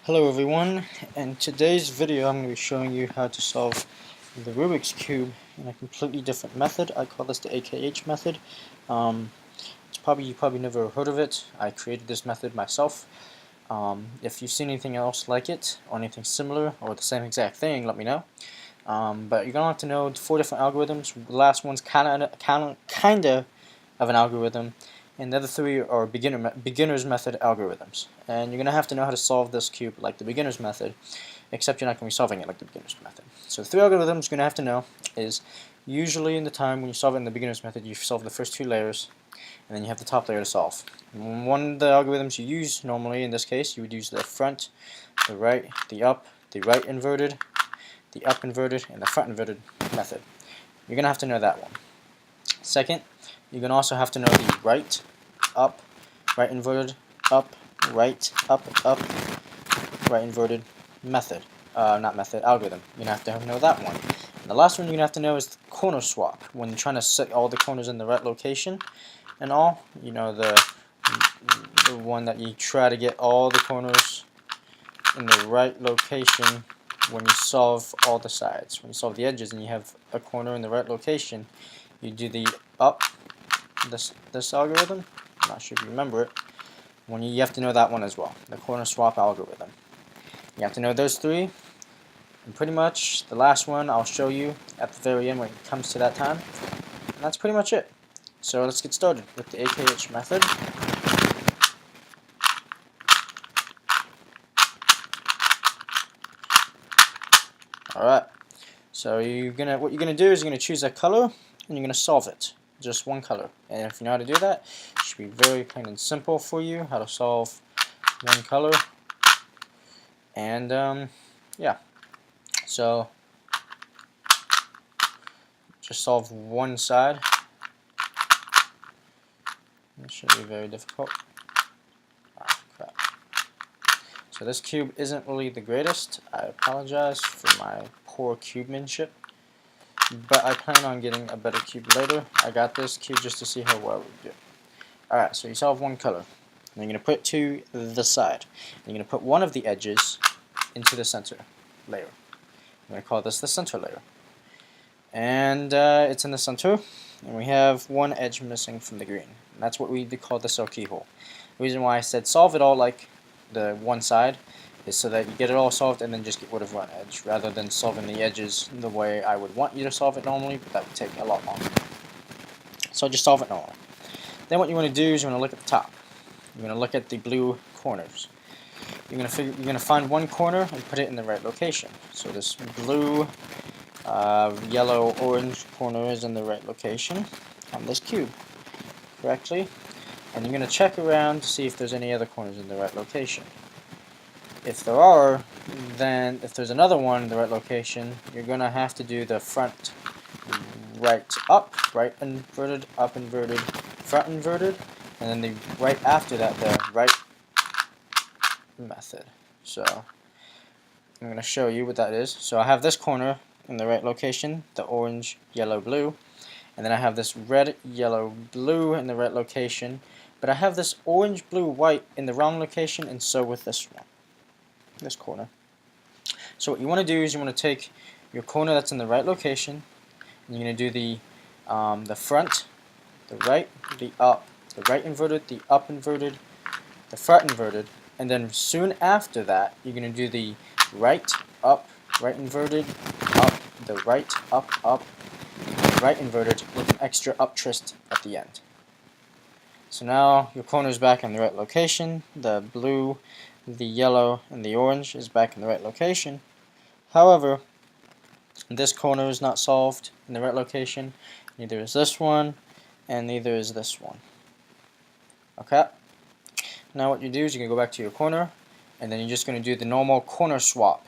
Hello everyone, in today's video I'm going to be showing you how to solve the Rubik's Cube in a completely different method. I call this the AKH method. You probably never heard of it. I created this method myself. If you've seen anything else like it, or anything similar, or the same exact thing, let me know. But you're going to have to know 4 different algorithms. The last one's kinda of an algorithm, and the other 3 are beginner's method algorithms. And you're going to have to know how to solve this cube like the beginner's method, except you're not going to be solving it like the beginner's method. So the 3 algorithms you're going to have to know is, usually in the time when you solve it in the beginner's method, you solve the first 2 layers, and then you have the top layer to solve. One of the algorithms you use normally, in this case, you would use the front, the right, the up, the right inverted, the up inverted, and the front inverted method. You're going to have to know that one. Second, you're going to also have to know the right, up, right inverted, up, right, up, right inverted method. Algorithm. You're going to have to know that one. And the last one you're going to have to know is the corner swap. When you're trying to set all the corners in the right location and all, you know, the one that you try to get all the corners in the right location when you solve all the sides. When you solve the edges and you have a corner in the right location, you do the up, this algorithm. I'm not sure if you remember it. You have to know that one as well, the corner swap algorithm. You have to know those 3, and pretty much the last one I'll show you at the very end when it comes to that time. And that's pretty much it. So let's get started with the AKH method. Alright, so what you're gonna do is you're gonna choose a color and you're gonna solve it. Just one color. And if you know how to do that, it should be very plain and simple for you how to solve one color. And yeah, so just solve one side. It shouldn't be very difficult. Ah, crap. So this cube isn't really the greatest. I apologize for my poor cubemanship, but I plan on getting a better cube later. I got this cube just to see how well we do. Alright, so you solve one color. And you're going to put it to the side. And you're going to put one of the edges into the center layer. I'm going to call this the center layer. And it's in the center. And we have one edge missing from the green. And that's what we call the cell keyhole. The reason why I said solve it all like the one side is so that you get it all solved and then just get rid of one edge, rather than solving the edges the way I would want you to solve it normally, but that would take a lot longer. So just solve it normally. Then what you want to do is you want to look at the top. You're going to look at the blue corners. You're going to find one corner and put it in the right location. So this blue, yellow, orange corner is in the right location on this cube correctly. And you're going to check around to see if there's any other corners in the right location. If there are, then if there's another one in the right location, you're going to have to do the front right up, right inverted, up inverted, front inverted, and then the right after that, the right method. So I'm going to show you what that is. So I have this corner in the right location, the orange, yellow, blue, and then I have this red, yellow, blue in the right location, but I have this orange, blue, white in the wrong location, and so with this one, this corner. So what you want to do is you want to take your corner that's in the right location, and you're going to do the front, the right, the up, the right inverted, the up inverted, the front inverted, and then soon after that you're going to do the right, up, right inverted, up, the right, up, right inverted with an extra up twist at the end. So now your corner is back in the right location, the blue, the yellow, and the orange is back in the right location. However, this corner is not solved in the right location, neither is this one, and neither is this one. Okay? Now what you do is you can go back to your corner, and then you're just going to do the normal corner swap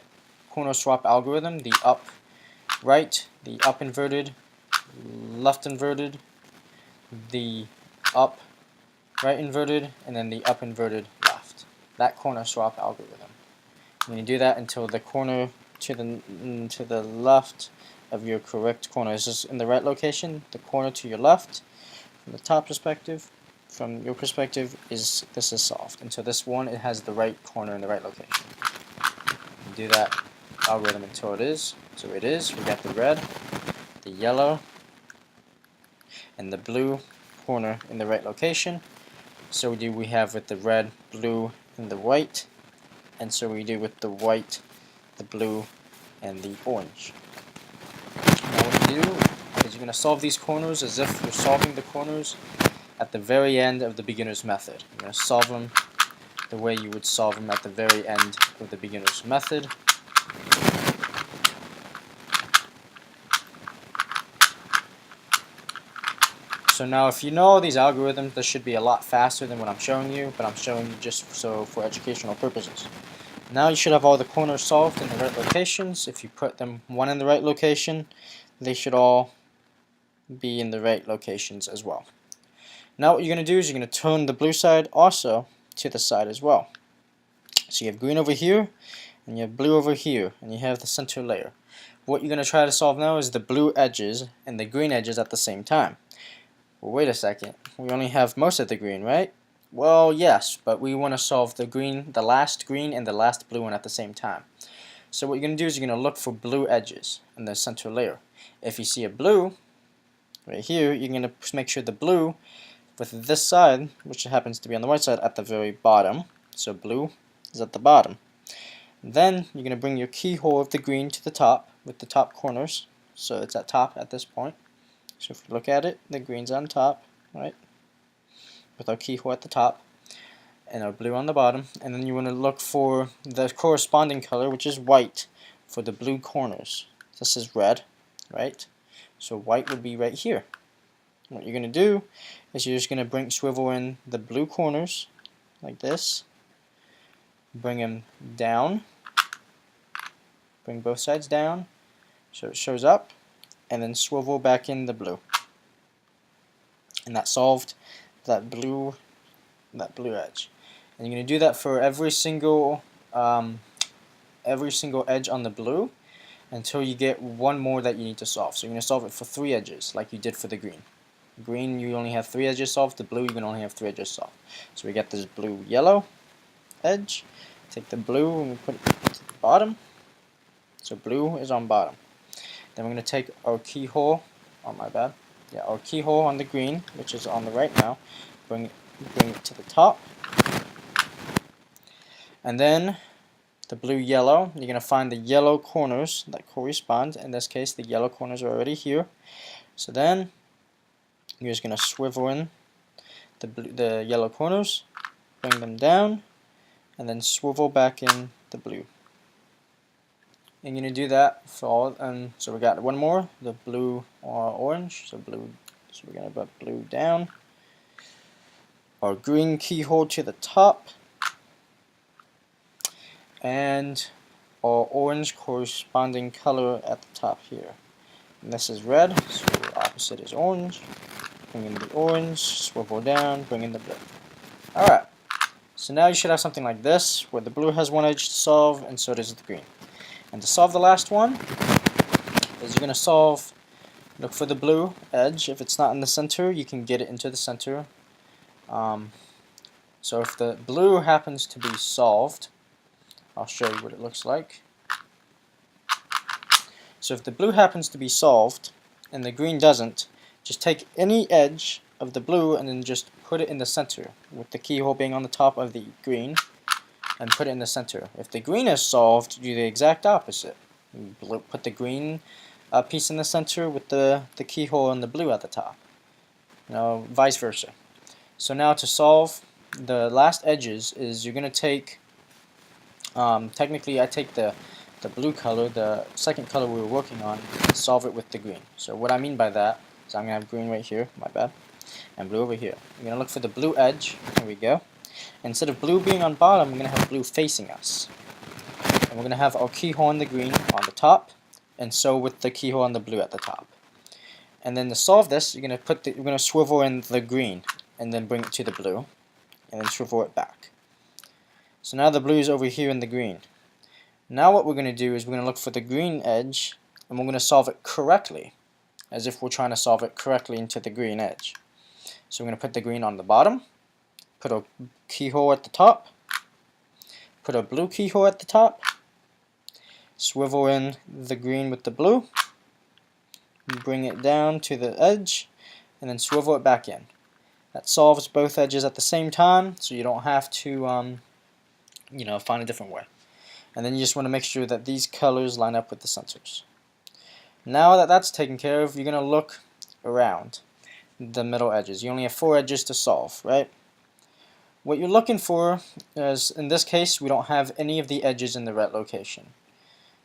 algorithm, the up right, the up inverted, left inverted, the up right inverted, and then the up inverted left. That corner swap algorithm. And you do that until the corner to the left of your correct corner is just in the right location. The corner to your left, from the top perspective, from your perspective, this is solved. Until this one, it has the right corner in the right location. do that algorithm until it is. So it is. We got the red, the yellow, and the blue corner in the right location. So we have with the red, blue, and the white, and so we do with the white, the blue, and the orange. Now what you do is you're going to solve these corners as if you're solving the corners at the very end of the beginner's method. You're going to solve them the way you would solve them at the very end of the beginner's method. So now if you know these algorithms, this should be a lot faster than what I'm showing you, but I'm showing you just so for educational purposes. Now you should have all the corners solved in the right locations. If you put them one in the right location, they should all be in the right locations as well. Now what you're going to do is you're going to turn the blue side also to the side as well. So you have green over here, and you have blue over here, and you have the center layer. What you're going to try to solve now is the blue edges and the green edges at the same time. Well, wait a second, we only have most of the green, right? Well, yes, but we want to solve the green, the last green and the last blue one at the same time. So what you're going to do is you're going to look for blue edges in the center layer. If you see a blue right here, you're going to make sure the blue with this side, which happens to be on the right side, at the very bottom. So blue is at the bottom. Then you're going to bring your keyhole of the green to the top with the top corners. So it's at top at this point. So if you look at it, the green's on top, right? With our keyhole at the top and our blue on the bottom. And then you want to look for the corresponding color, which is white, for the blue corners. This is red, right? So white would be right here. What you're going to do is you're just going to swivel in the blue corners like this. Bring them down. Bring both sides down so it shows up. And then swivel back in the blue, and that solved that blue edge. And you're going to do that for every single edge on the blue until you get one more that you need to solve. So you're going to solve it for 3 edges like you did for the green. Green, you only have 3 edges solved. The blue, you can only have 3 edges solved. So we got this blue yellow edge. Take the blue and we put it to the bottom. So blue is on bottom. Then we're going to take our keyhole, our keyhole on the green, which is on the right now, bring it to the top. And then the blue yellow, you're going to find the yellow corners that correspond. In this case, the yellow corners are already here. So then you're just going to swivel in the yellow corners, bring them down, and then swivel back in the blue. And you're going to do that for all, and so we got one more, the blue orange, so we're going to put blue down, our green keyhole to the top, and our orange corresponding color at the top here. And this is red, so the opposite is orange. Bring in the orange, swivel down, bring in the blue. Alright, so now you should have something like this, where the blue has one edge to solve, and so does the green. And to solve the last one, is you're going to look for the blue edge. If it's not in the center, you can get it into the center. So if the blue happens to be solved, I'll show you what it looks like. So if the blue happens to be solved, and the green doesn't, just take any edge of the blue and then just put it in the center, with the keyhole being on the top of the green. And put it in the center. If the green is solved, do the exact opposite. Put the green piece in the center with the keyhole and the blue at the top. Vice versa. So now to solve the last edges is you're going to take, technically I take the blue color, the second color we were working on, and solve it with the green. So what I mean by that is I'm going to have green right here, my bad, and blue over here. I'm going to look for the blue edge. Here we go. Instead of blue being on bottom, we're going to have blue facing us. And we're going to have our keyhole on the green on the top, and so with the keyhole on the blue at the top. And then to solve this, you're going to swivel in the green, and then bring it to the blue, and then swivel it back. So now the blue is over here in the green. Now what we're going to do is we're going to look for the green edge, and we're going to solve it correctly, as if we're trying to solve it correctly into the green edge. So we're going to put the green on the bottom, put a keyhole at the top, put a blue keyhole at the top, swivel in the green with the blue, bring it down to the edge, and then swivel it back in. That solves both edges at the same time, so you don't have to find a different way. And then you just want to make sure that these colors line up with the sensors. Now that that's taken care of, you're going to look around the middle edges. You only have 4 edges to solve, right? What you're looking for is, in this case, we don't have any of the edges in the red location,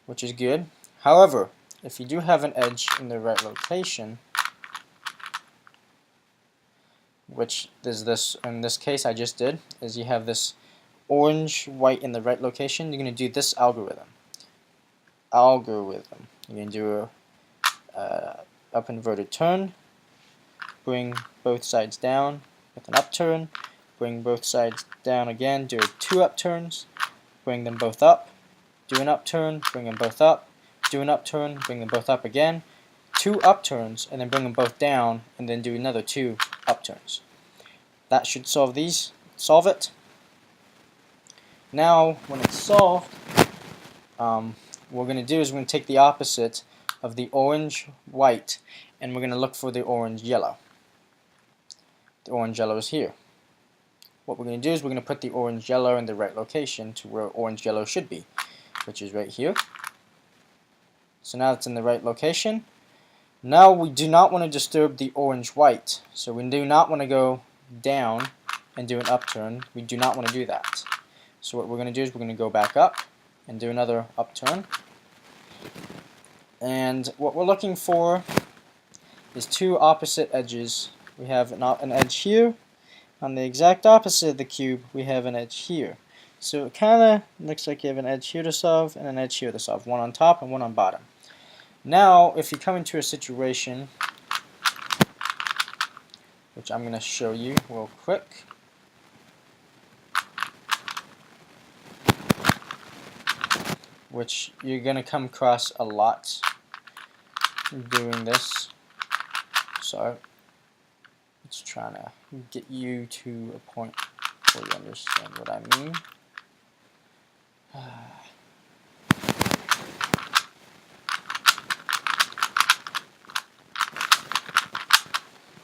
which is good. However, if you do have an edge in the red location, which is this, in this case I just did, is you have this orange, white in the right location, you're going to do this algorithm. You're going to do a up inverted turn, bring both sides down with an upturn, bring both sides down again, do 2 upturns, bring them both up, do an upturn, bring them both up, do an upturn, bring them both up again, 2 upturns, and then bring them both down, and then do another 2 upturns. That should solve it. Now, when it's solved, what we're going to do is we're going to take the opposite of the orange, white, and we're going to look for the orange, yellow. The orange, yellow is here. What we're going to do is we're going to put the orange, yellow in the right location to where orange, yellow should be, which is right here. So now it's in the right location. Now we do not want to disturb the orange, white, so we do not want to go down and do an upturn. We do not want to do that. So what we're going to do is we're going to go back up and do another upturn. And what we're looking for is 2 opposite edges. We have an edge here. On the exact opposite of the cube, we have an edge here. So it kind of looks like you have an edge here to solve and an edge here to solve. One on top and one on bottom. Now, if you come into a situation, which I'm going to show you real quick. Which you're going to come across a lot doing this. So, it's trying to get you to a point where you understand what I mean.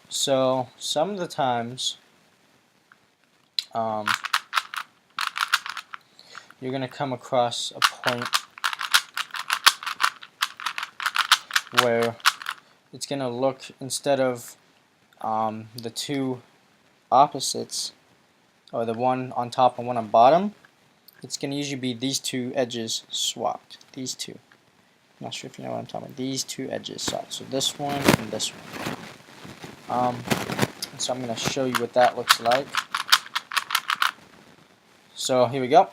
So, some of the times, you're going to come across a point where it's going to look, instead of the 2 opposites, or the one on top and one on bottom, it's going to usually be these 2 edges swapped. These 2. I'm not sure if you know what I'm talking about. These 2 edges swapped. So this one and this one. So I'm going to show you what that looks like. So here we go.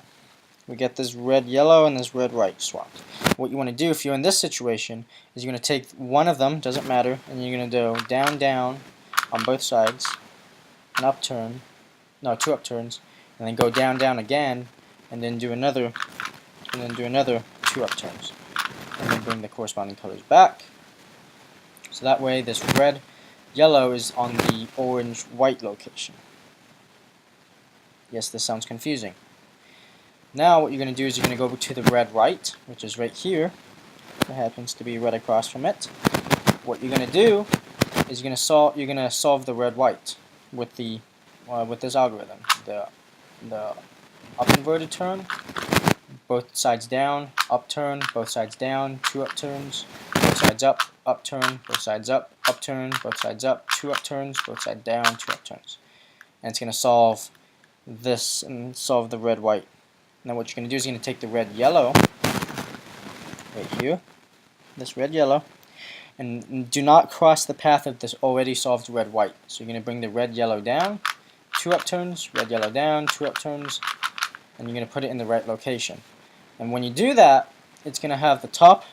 We get this red yellow and this red white swapped. What you want to do if you're in this situation is you're going to take one of them, doesn't matter, and you're going to do down, down on both sides, an upturn, no, 2 upturns, and then go down, down again, and then do another 2 upturns, and then bring the corresponding colors back. So that way this red yellow is on the orange white location. Yes, this sounds confusing. Now what you're going to do is you're going to go to the red white, which is right here. It happens to be right across from it. What you're going to do is you're going to solve the red white with the with this algorithm. The up inverted turn, both sides down, upturn, both sides down, 2 upturns, both sides up, upturn, both sides up, upturn, both sides up, 2 upturns, both sides down, 2 upturns. And it's going to solve this and solve the red white. Now what you're going to do is you're going to take the red yellow right here, this red yellow, and do not cross the path of this already solved red white. So you're going to bring the red yellow down, 2 upturns, red yellow down, 2 upturns, and you're going to put it in the right location. And when you do that, it's going to have the top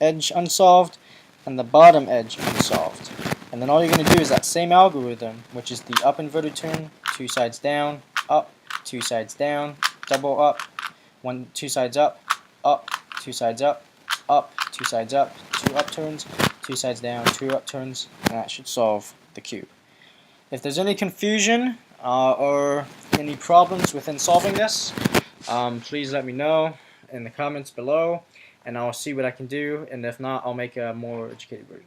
edge unsolved and the bottom edge unsolved. And then all you're going to do is that same algorithm, which is the up inverted turn, 2 sides down, up, 2 sides down, double up, 2 sides up, 2 sides up, 2 sides up, 2 upturns, 2 sides down, 2 upturns, and that should solve the cube. If there's any confusion or any problems within solving this, please let me know in the comments below. and I'll see what I can do, and if not, I'll make a more educated version.